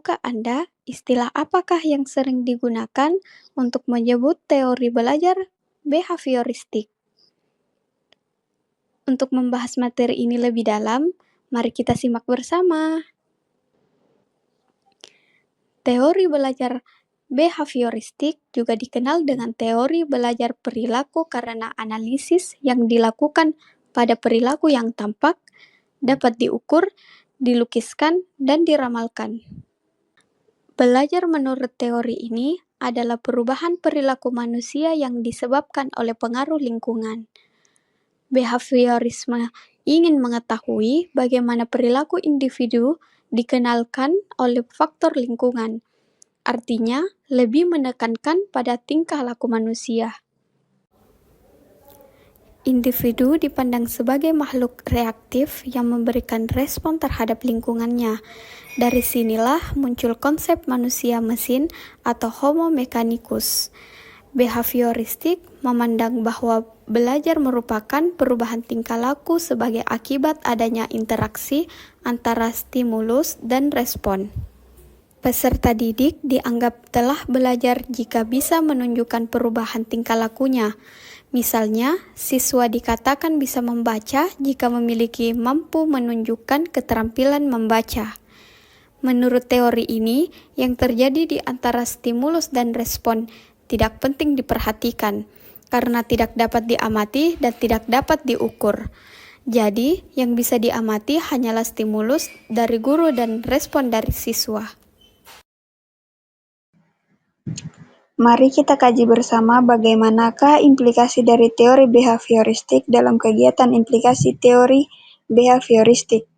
tahukah Anda istilah apakah yang sering digunakan untuk menyebut teori belajar behavioristik? Untuk membahas materi ini lebih dalam, mari kita simak bersama. Teori belajar behavioristik juga dikenal dengan teori belajar perilaku karena analisis yang dilakukan pada perilaku yang tampak, dapat diukur, dilukiskan, dan diramalkan. Belajar menurut teori ini adalah perubahan perilaku manusia yang disebabkan oleh pengaruh lingkungan. Behaviorisme ingin mengetahui bagaimana perilaku individu dikenalkan oleh faktor lingkungan, artinya lebih menekankan pada tingkah laku manusia. Individu dipandang sebagai makhluk reaktif yang memberikan respon terhadap lingkungannya. Dari sinilah muncul konsep manusia mesin atau homo mechanicus. Behavioristik memandang bahwa belajar merupakan perubahan tingkah laku sebagai akibat adanya interaksi antara stimulus dan respon. Peserta didik dianggap telah belajar jika bisa menunjukkan perubahan tingkah lakunya. Misalnya, siswa dikatakan bisa membaca jika memiliki mampu menunjukkan keterampilan membaca. Menurut teori ini, yang terjadi di antara stimulus dan respon tidak penting diperhatikan, karena tidak dapat diamati dan tidak dapat diukur. Jadi, yang bisa diamati hanyalah stimulus dari guru dan respon dari siswa. Mari kita kaji bersama bagaimanakah implikasi dari teori behavioristik dalam kegiatan implikasi teori behavioristik.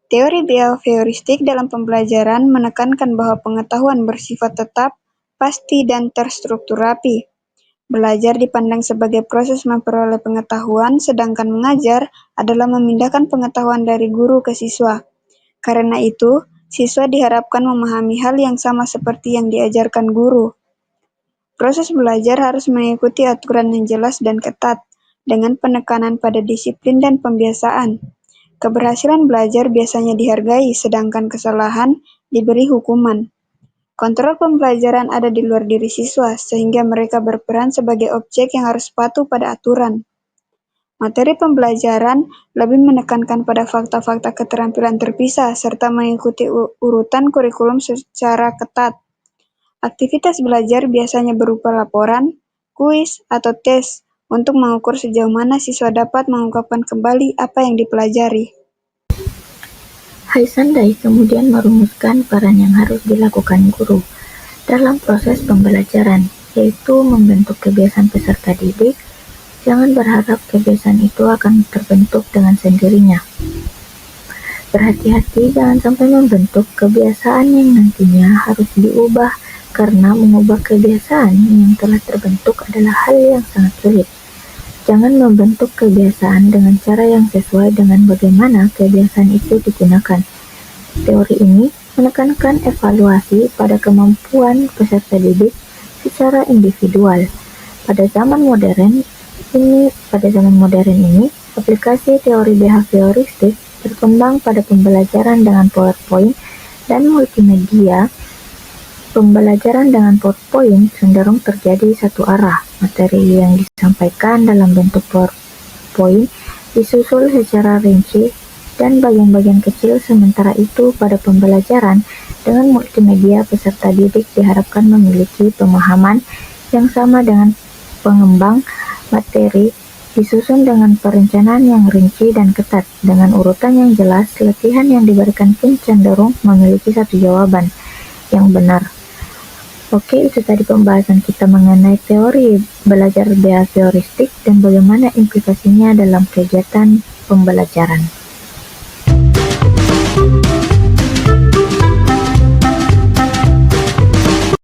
Teori behavioristik dalam pembelajaran menekankan bahwa pengetahuan bersifat tetap, pasti, dan terstruktur rapi. Belajar dipandang sebagai proses memperoleh pengetahuan, sedangkan mengajar adalah memindahkan pengetahuan dari guru ke siswa. Karena itu, siswa diharapkan memahami hal yang sama seperti yang diajarkan guru. Proses belajar harus mengikuti aturan yang jelas dan ketat, dengan penekanan pada disiplin dan pembiasaan. Keberhasilan belajar biasanya dihargai, sedangkan kesalahan diberi hukuman. Kontrol pembelajaran ada di luar diri siswa, sehingga mereka berperan sebagai objek yang harus patuh pada aturan. Materi pembelajaran lebih menekankan pada fakta-fakta keterampilan terpisah serta mengikuti urutan kurikulum secara ketat. Aktivitas belajar biasanya berupa laporan, kuis, atau tes untuk mengukur sejauh mana siswa dapat mengungkapkan kembali apa yang dipelajari. Haisandai kemudian merumuskan peran yang harus dilakukan guru dalam proses pembelajaran, yaitu membentuk kebiasaan peserta didik. Jangan berharap kebiasaan itu akan terbentuk dengan sendirinya. Berhati-hati jangan sampai membentuk kebiasaan yang nantinya harus diubah, karena mengubah kebiasaan yang telah terbentuk adalah hal yang sangat sulit. Jangan membentuk kebiasaan dengan cara yang sesuai dengan bagaimana kebiasaan itu digunakan. Teori ini menekankan evaluasi pada kemampuan peserta didik secara individual. Pada zaman modern ini, aplikasi teori behavioristik berkembang pada pembelajaran dengan PowerPoint dan multimedia. Pembelajaran dengan PowerPoint cenderung terjadi satu arah. Materi yang disampaikan dalam bentuk PowerPoint disusul secara rinci dan bagian-bagian kecil, sementara itu pada pembelajaran dengan multimedia peserta didik diharapkan memiliki pemahaman yang sama dengan pengembang materi, disusun dengan perencanaan yang rinci dan ketat. Dengan urutan yang jelas, latihan yang diberikan pun cenderung memiliki satu jawaban yang benar. Oke, itu tadi pembahasan kita mengenai teori belajar behavioristik dan bagaimana implikasinya dalam kegiatan pembelajaran.